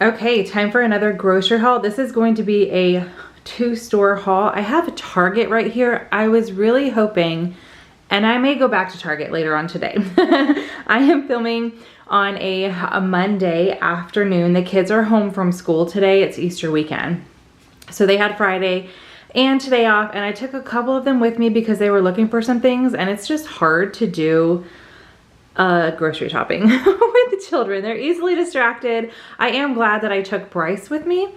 Okay, time for another grocery haul. This is going to be a 2-store haul. I have a Target right here. I was really hoping, and I may go back to Target later on today. I am filming on a Monday afternoon. The kids are home from school today. It's Easter weekend. So they had Friday and today off, and I took a couple of them with me because they were looking for some things, and it's just hard to do grocery shopping with the children. They're easily distracted. I am glad that I took Bryce with me.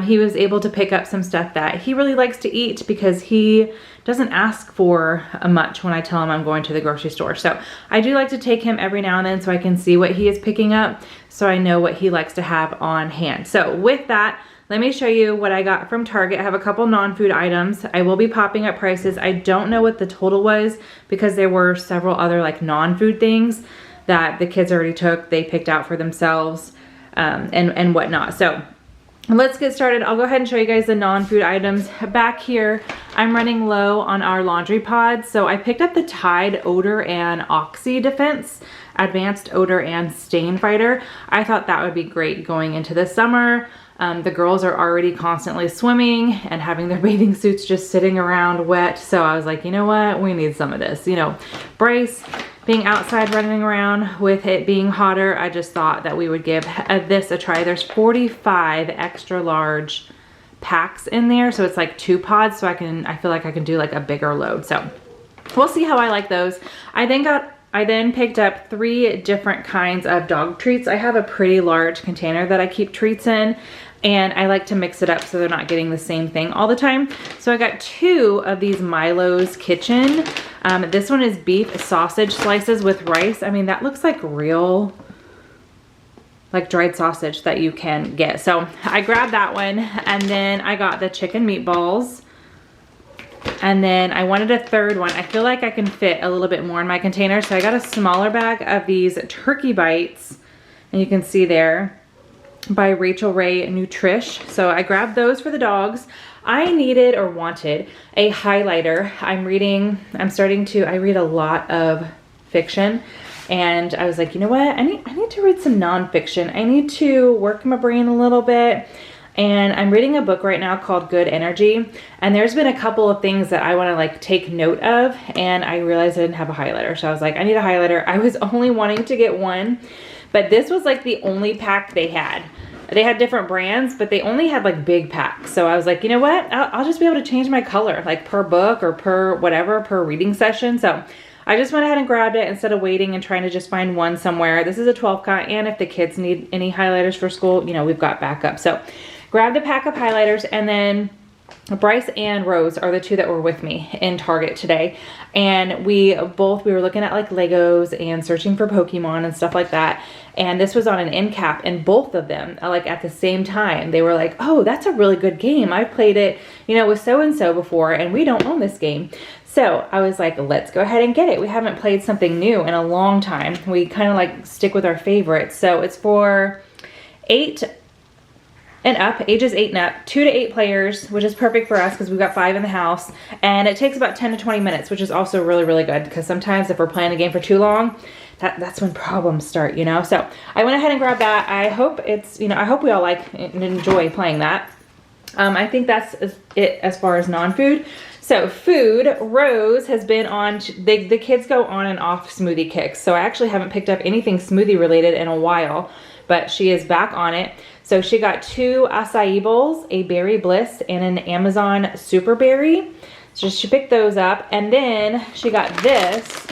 He was able to pick up some stuff that he really likes to eat because he doesn't ask for much when I tell him I'm going to the grocery store. So I do like to take him every now and then so I can see what he is picking up, so I know what he likes to have on hand. So with that, let me show you what I got from Target. I have a couple non-food items. I will be popping up prices. I don't know what the total was because there were several other like non-food things that the kids already took. They picked out for themselves and whatnot. So let's get started. I'll go ahead and show you guys the non-food items. Back here, I'm running low on our laundry pods. So I picked up the Tide Odor and Oxy Defense Advanced Odor and Stain Fighter. I thought that would be great going into the summer. The girls are already constantly swimming and having their bathing suits just sitting around wet. So I was like, you know what? We need some of this. You know, Bryce being outside running around with it being hotter, I just thought that we would give this a try. There's 45 extra large packs in there. So it's like 2 pods. So I feel like I can do like a bigger load. So we'll see how I like those. I then picked up 3 different kinds of dog treats. I have a pretty large container that I keep treats in, and I like to mix it up so they're not getting the same thing all the time. So I got 2 of these Milo's Kitchen. This one is beef sausage slices with rice. I mean, that looks like real, like dried sausage that you can get. So I grabbed that one, and then I got the chicken meatballs. And then I wanted a 3rd one. I feel like I can fit a little bit more in my container. So I got a smaller bag of these turkey bites. And you can see there, by Rachel Ray Nutrish. So I grabbed those for the dogs. I needed or wanted a highlighter. I read a lot of fiction. And I was like, you know what? I need to read some nonfiction. I need to work my brain a little bit. And I'm reading a book right now called Good Energy. And there's been a couple of things that I want to like take note of. And I realized I didn't have a highlighter. So I was like, I need a highlighter. I was only wanting to get one, but this was like the only pack they had. They had different brands, but they only had like big packs. So I was like, you know what? I'll just be able to change my color like per book or per whatever, per reading session. So I just went ahead and grabbed it instead of waiting and trying to just find one somewhere. This is a 12 count. And if the kids need any highlighters for school, you know, we've got backup. So grabbed a pack of highlighters, and then Bryce and Rose are the 2 that were with me in Target today. And we were looking at like Legos and searching for Pokemon and stuff like that. And this was on an end cap, and both of them, like at the same time, they were like, oh, that's a really good game. I've played it, you know, with so-and-so before, and we don't own this game. So I was like, let's go ahead and get it. We haven't played something new in a long time. We kind of like stick with our favorites. So it's for 8 and up, ages 8 and up, 2 to 8 players, which is perfect for us because we've got 5 in the house. And it takes about 10 to 20 minutes, which is also really, really good because sometimes if we're playing a game for too long, that's when problems start, you know? So I went ahead and grabbed that. I hope I hope we all like and enjoy playing that. I think that's it as far as non-food. So food, Rose has been on, the kids go on and off smoothie kicks. So I actually haven't picked up anything smoothie related in a while, but she is back on it. So she got 2 acai bowls, a Berry Bliss, and an Amazon Super Berry. So she picked those up. And then she got this.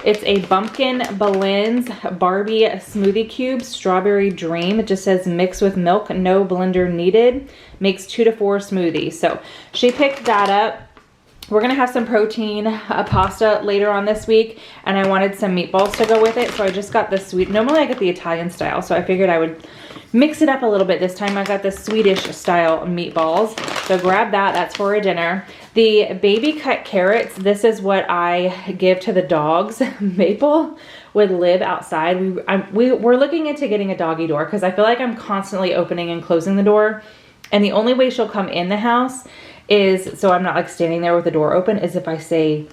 It's a Bumpkin Balloons Barbie Smoothie Cube Strawberry Dream. It just says mix with milk, no blender needed. Makes 2 to 4 smoothies. So she picked that up. We're gonna have some protein pasta later on this week, and I wanted some meatballs to go with it, so I just got the sweet. Normally I get the Italian style, so I figured I would mix it up a little bit. This time I got the Swedish style meatballs, so grab that. That's for a dinner. The baby cut carrots, this is what I give to the dogs. Maple would live outside. We're looking into getting a doggy door because I feel like I'm constantly opening and closing the door, and the only way she'll come in the house is, so I'm not like standing there with the door open, is if I say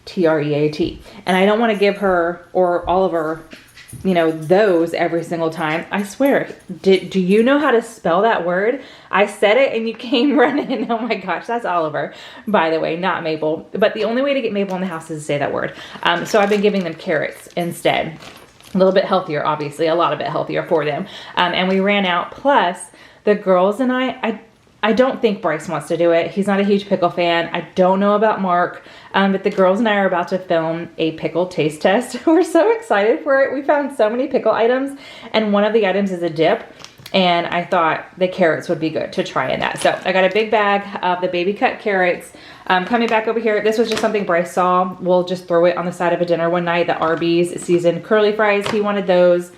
T-R-E-A-T. And I don't want to give her or Oliver you know, those every single time. I swear, do you know how to spell that word? I said it and you came running. Oh my gosh, that's Oliver, by the way, not Maple. But the only way to get Maple in the house is to say that word. So I've been giving them carrots instead. A little bit healthier, obviously, a lot of bit healthier for them. And we ran out. Plus, the girls and I don't think Bryce wants to do it. He's not a huge pickle fan. I don't know about Mark, but the girls and I are about to film a pickle taste test. We're so excited for it. We found so many pickle items, and one of the items is a dip, and I thought the carrots would be good to try in that. So I got a big bag of the baby cut carrots. Coming back over here, this was just something Bryce saw. We'll just throw it on the side of a dinner one night. The Arby's seasoned curly fries, he wanted those.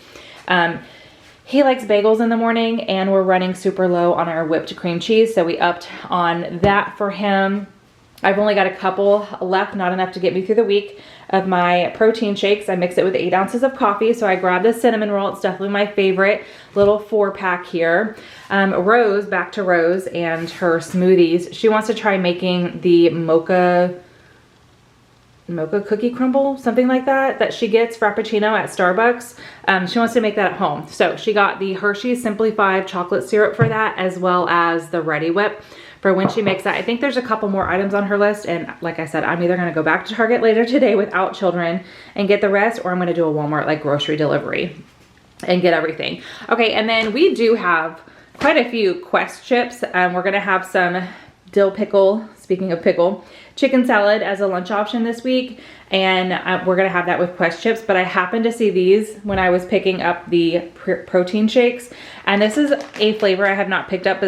He likes bagels in the morning, and we're running super low on our whipped cream cheese, so we upped on that for him. I've only got a couple left, not enough to get me through the week, of my protein shakes. I mix it with 8 ounces of coffee, so I grabbed the cinnamon roll. It's definitely my favorite little 4-pack here. Rose, back to Rose and her smoothies. She wants to try making the mocha cookie crumble, something like that she gets Frappuccino at Starbucks. She wants to make that at home. So she got the Hershey's Simply 5 chocolate syrup for that, as well as the Ready Whip for when she makes that. I think there's a couple more items on her list, and like I said, I'm either gonna go back to Target later today without children and get the rest, or I'm gonna do a Walmart like grocery delivery and get everything. Okay, and then we do have quite a few Quest chips. We're gonna have some dill pickle, speaking of pickle, chicken salad as a lunch option this week, and we're gonna have that with Quest chips. But I happened to see these when I was picking up the protein shakes, and this is a flavor I have not picked up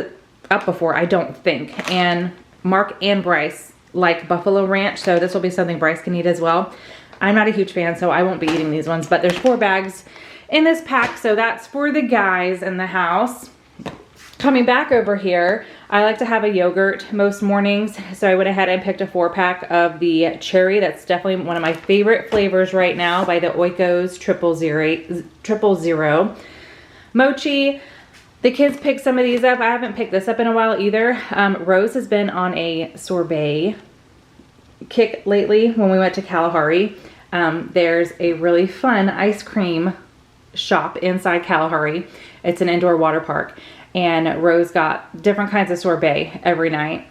before, I don't think. And Mark and Bryce like buffalo ranch, so this will be something Bryce can eat as well. I'm not a huge fan, so I won't be eating these ones, but there's 4 bags in this pack, so that's for the guys in the house. Coming back over here, I like to have a yogurt most mornings, so I went ahead and picked a 4-pack of the cherry. That's definitely one of my favorite flavors right now, by the Oikos Triple Zero. Mochi, the kids picked some of these up. I haven't picked this up in a while either. Rose has been on a sorbet kick lately when we went to Kalahari. There's a really fun ice cream shop inside Kalahari. It's an indoor water park. And Rose got different kinds of sorbet every night.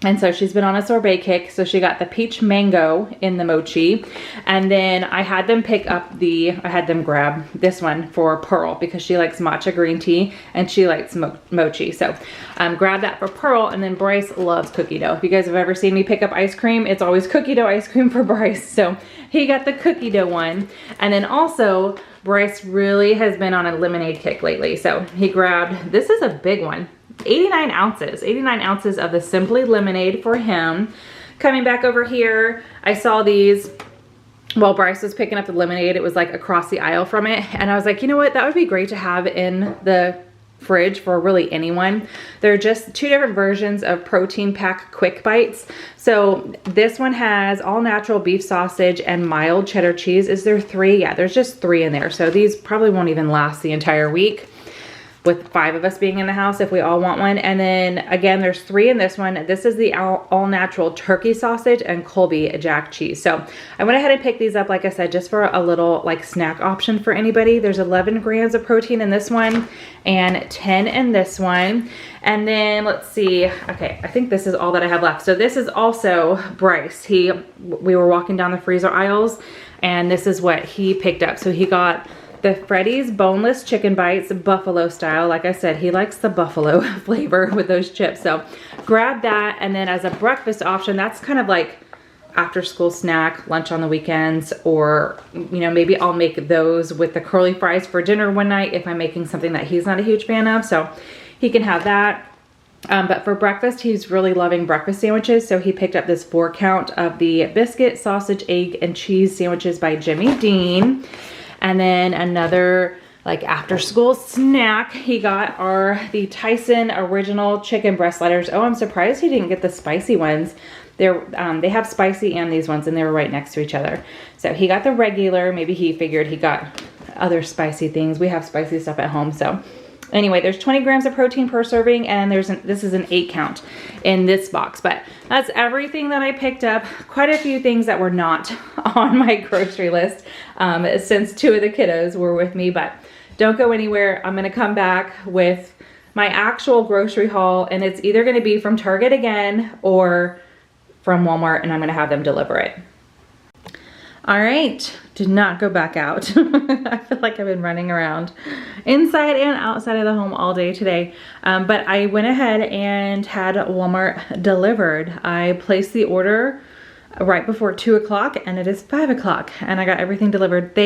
And so she's been on a sorbet kick. So she got the peach mango in the mochi. And then I had them grab this one for Pearl, because she likes matcha green tea and she likes mochi. So grab that for Pearl. And then Bryce loves cookie dough. If you guys have ever seen me pick up ice cream, it's always cookie dough ice cream for Bryce. So he got the cookie dough one. And then also, Bryce really has been on a lemonade kick lately. So he grabbed, this is a big one, 89 ounces of the Simply Lemonade for him. Coming back over here, I saw these while Bryce was picking up the lemonade. It was like across the aisle from it. And I was like, you know what? That would be great to have in the fridge for really anyone. They're just 2 different versions of protein pack quick bites. So this one has all natural beef sausage and mild cheddar cheese. Is there 3? Yeah, there's just 3 in there. So these probably won't even last the entire week, with 5 of us being in the house if we all want one. And then again, there's 3 in this one. This is the all natural turkey sausage and Colby Jack cheese. So I went ahead and picked these up, like I said, just for a little like snack option for anybody. There's 11 grams of protein in this one and 10 in this one. And then let's see, okay, I think this is all that I have left. So this is also Bryce. We were walking down the freezer aisles, and this is what he picked up. So he got the Freddy's boneless chicken bites, buffalo style. Like I said, he likes the buffalo flavor with those chips. So grab that. And then as a breakfast option, that's kind of like after school snack, lunch on the weekends, or, you know, maybe I'll make those with the curly fries for dinner one night if I'm making something that he's not a huge fan of. So he can have that. But for breakfast, he's really loving breakfast sandwiches. So he picked up this 4 count of the biscuit, sausage, egg, and cheese sandwiches by Jimmy Dean. And then another like after school snack he got are the Tyson original chicken breast sliders. Oh, I'm surprised he didn't get the spicy ones. They have spicy and these ones, and they were right next to each other. So he got the regular. Maybe he figured he got other spicy things. We have spicy stuff at home, so Anyway, there's 20 grams of protein per serving, and this is an 8 count in this box. But that's everything that I picked up. Quite a few things that were not on my grocery list since 2 of the kiddos were with me. But don't go anywhere. I'm gonna come back with my actual grocery haul, and it's either gonna be from Target again or from Walmart, and I'm gonna have them deliver it. All right, did not go back out. I feel like I've been running around inside and outside of the home all day today. But I went ahead and had Walmart delivered. I placed the order right before 2 o'clock, and it is 5 o'clock, and I got everything delivered.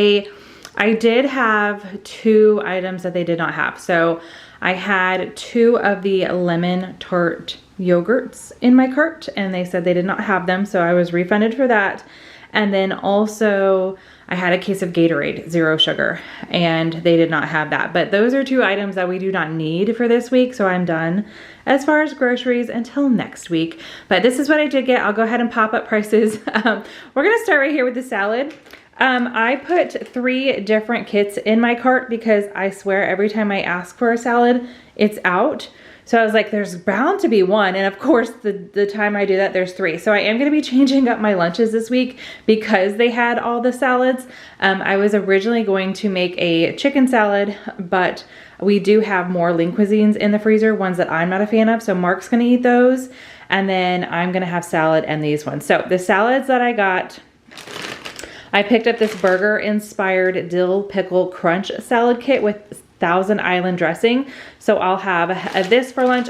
I did have 2 items that they did not have. So I had 2 of the lemon tart yogurts in my cart, and they said they did not have them, so I was refunded for that. And then also I had a case of Gatorade, 0 sugar, and they did not have that. But those are 2 items that we do not need for this week, so I'm done as far as groceries until next week. But this is what I did get. I'll go ahead and pop up prices. We're gonna start right here with the salad. I put 3 different kits in my cart because I swear every time I ask for a salad, it's out. So I was like, there's bound to be one. And of course, the time I do that, there's 3. So I am gonna be changing up my lunches this week because they had all the salads. I was originally going to make a chicken salad, but we do have more lean cuisines in the freezer, ones that I'm not a fan of. So Mark's gonna eat those. And then I'm gonna have salad and these ones. So the salads that I got, I picked up this burger inspired dill pickle crunch salad kit with Thousand Island dressing. So I'll have this for lunch.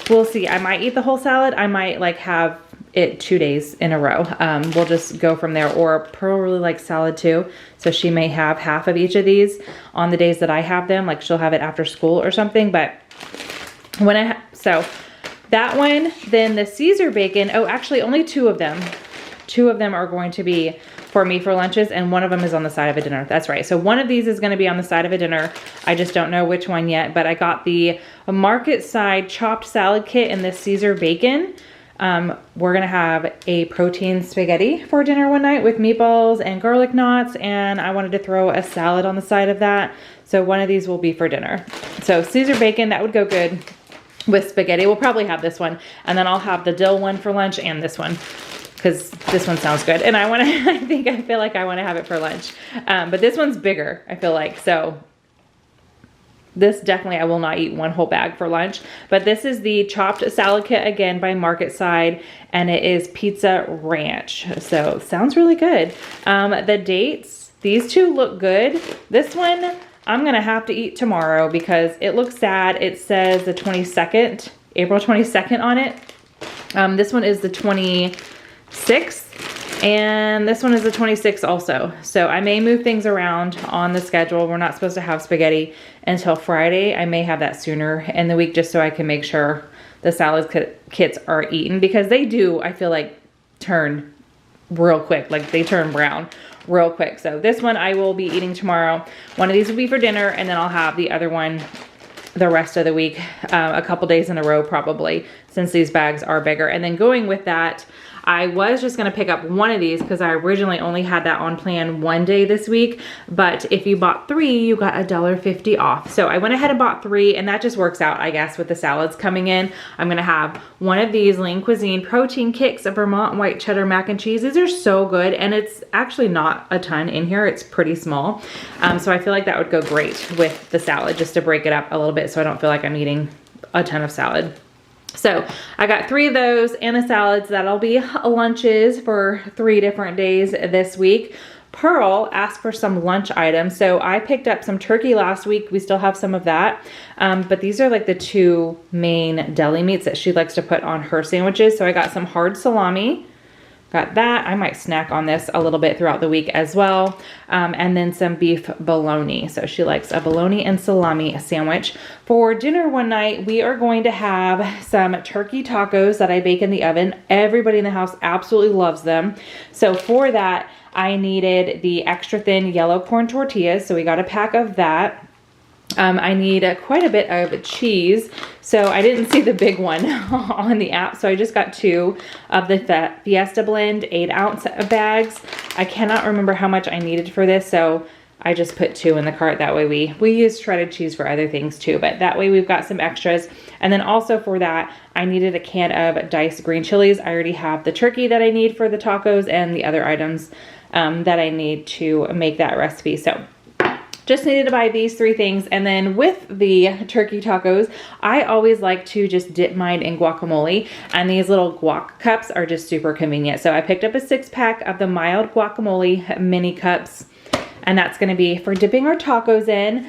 We'll see. I might eat the whole salad. I might like have it 2 days in a row. We'll just go from there. Or Pearl really likes salad too. So she may have half of each of these on the days that I have them. Like she'll have it after school or something. But so that one, then the Caesar bacon. Oh, actually only 2 of them. 2 of them are going to be for me for lunches, and one of them is on the side of a dinner. That's right. So one of these is going to be on the side of a dinner. I just don't know which one yet, but I got the market side chopped salad kit in this Caesar bacon. We're going to have a protein spaghetti for dinner one night with meatballs and garlic knots, and I wanted to throw a salad on the side of that. So one of these will be for dinner. So Caesar bacon, that would go good with spaghetti. We'll probably have this one, and then I'll have the dill one for lunch and this one, because this one sounds good. And I feel like I want to have it for lunch. But this one's bigger, I feel like. So this definitely, I will not eat one whole bag for lunch. But this is the chopped salad kit again by Market Side, and it is pizza ranch. So sounds really good. The dates, these 2 look good. This one, I'm gonna have to eat tomorrow because it looks sad. It says the 22nd, April 22nd on it. This one is the 26th, and this one is the 26th also. So I may move things around on the schedule. We're not supposed to have spaghetti until Friday. I may have that sooner in the week just so I can make sure the salad kits are eaten, because they do, I feel like, turn real quick. Like they turn brown real quick. So this one I will be eating tomorrow. One of these will be for dinner, and then I'll have the other one the rest of the week, a couple days in a row probably, since these bags are bigger. And then going with that, I was just gonna pick up one of these because I originally only had that on plan one day this week, but if you bought 3, you got $1.50 off. So I went ahead and bought 3, and that just works out, I guess, with the salads coming in. I'm gonna have one of these Lean Cuisine Protein Kicks of Vermont White Cheddar Mac and Cheese. These are so good, and it's actually not a ton in here. It's pretty small. So I feel like that would go great with the salad, just to break it up a little bit so I don't feel like I'm eating a ton of salad. So I got 3 of those and the salads. That'll be lunches for 3 different days this week. Pearl asked for some lunch items. So I picked up some turkey last week. We still have some of that. But these are like the 2 main deli meats that she likes to put on her sandwiches. So I got some hard salami. Got that. I might snack on this a little bit throughout the week as well. And then some beef bologna. So she likes a bologna and salami sandwich. For dinner one night, we are going to have some turkey tacos that I bake in the oven. Everybody in the house absolutely loves them. So for that, I needed the extra thin yellow corn tortillas. So we got a pack of that. I need quite a bit of cheese. So I didn't see the big one on the app. So I just got 2 of the Fiesta Blend 8-ounce bags. I cannot remember how much I needed for this. So I just put 2 in the cart. That way we use shredded cheese for other things too, but that way we've got some extras. And then also for that, I needed a can of diced green chilies. I already have the turkey that I need for the tacos and the other items that I need to make that recipe. So just needed to buy these 3 things. And then with the turkey tacos, I always like to just dip mine in guacamole. And these little guac cups are just super convenient. So I picked up a 6-pack of the mild guacamole mini cups. And that's gonna be for dipping our tacos in.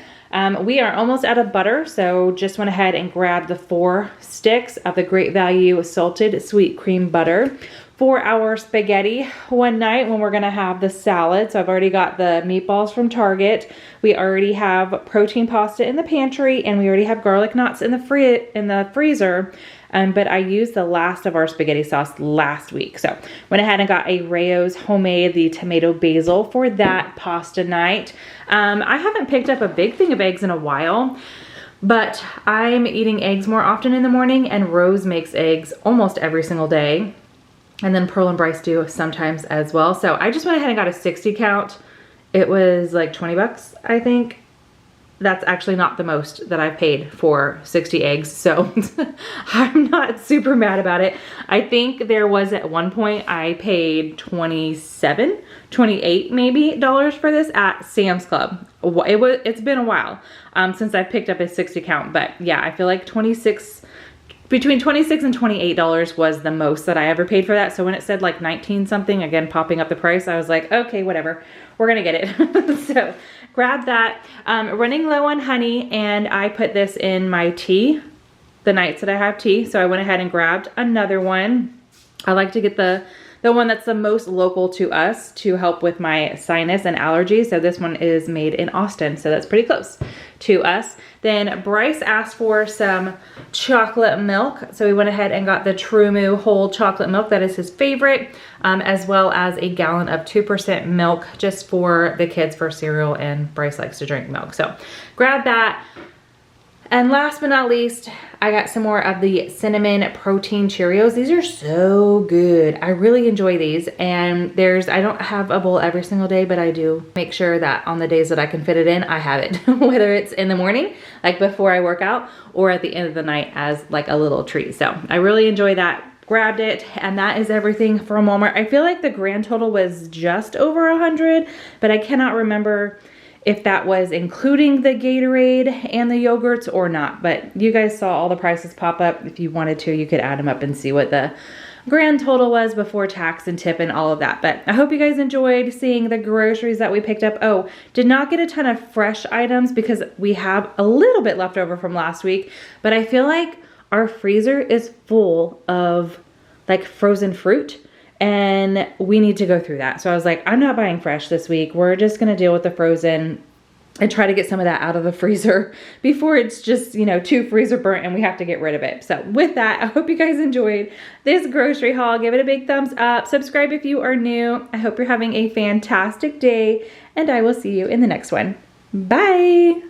We are almost out of butter, so just went ahead and grabbed the 4 sticks of the Great Value salted sweet cream butter for our spaghetti one night when we're gonna have the salad. So I've already got the meatballs from Target. We already have protein pasta in the pantry, and we already have garlic knots in the freezer. But I used the last of our spaghetti sauce last week. So went ahead and got a Rayo's homemade, the tomato basil for that pasta night. I haven't picked up a big thing of eggs in a while, but I'm eating eggs more often in the morning, and Rose makes eggs almost every single day. And then Pearl and Bryce do sometimes as well. So I just went ahead and got a 60 count. It was like 20 bucks, I think. That's actually not the most that I've paid for 60 eggs, so I'm not super mad about it. I think there was at one point I paid $27, $28 maybe dollars for this at Sam's Club. It's been a while since I picked up a 60 count, but yeah, I feel like between $26 and $28 was the most that I ever paid for that. So when it said like 19 something, again, popping up the price, I was like, okay, whatever, we're gonna get it. So grab that. Running low on honey, and I put this in my tea the nights that I have tea. So I went ahead and grabbed another one. I like to get the one that's the most local to us to help with my sinus and allergies. So this one is made in Austin, so that's pretty close to us. Then Bryce asked for some chocolate milk. So we went ahead and got the True Moo whole chocolate milk. That is his favorite, as well as a gallon of 2% milk just for the kids for cereal, and Bryce likes to drink milk. So grab that. And last but not least, I got some more of the cinnamon protein Cheerios. These are so good. I really enjoy these. And I don't have a bowl every single day, but I do make sure that on the days that I can fit it in, I have it. Whether it's in the morning, like before I work out, or at the end of the night as like a little treat. So I really enjoy that. Grabbed it, and that is everything from Walmart. I feel like the grand total was just over 100, but I cannot remember if that was including the Gatorade and the yogurts or not. But you guys saw all the prices pop up. If you wanted to, you could add them up and see what the grand total was before tax and tip and all of that. But I hope you guys enjoyed seeing the groceries that we picked up. Oh, did not get a ton of fresh items because we have a little bit left over from last week, but I feel like our freezer is full of like frozen fruit, and we need to go through that. So I was like, I'm not buying fresh this week. We're just gonna deal with the frozen and try to get some of that out of the freezer before it's just, you know, too freezer burnt and we have to get rid of it. So with that, I hope you guys enjoyed this grocery haul. Give it a big thumbs up. Subscribe if you are new. I hope you're having a fantastic day, and I will see you in the next one. Bye.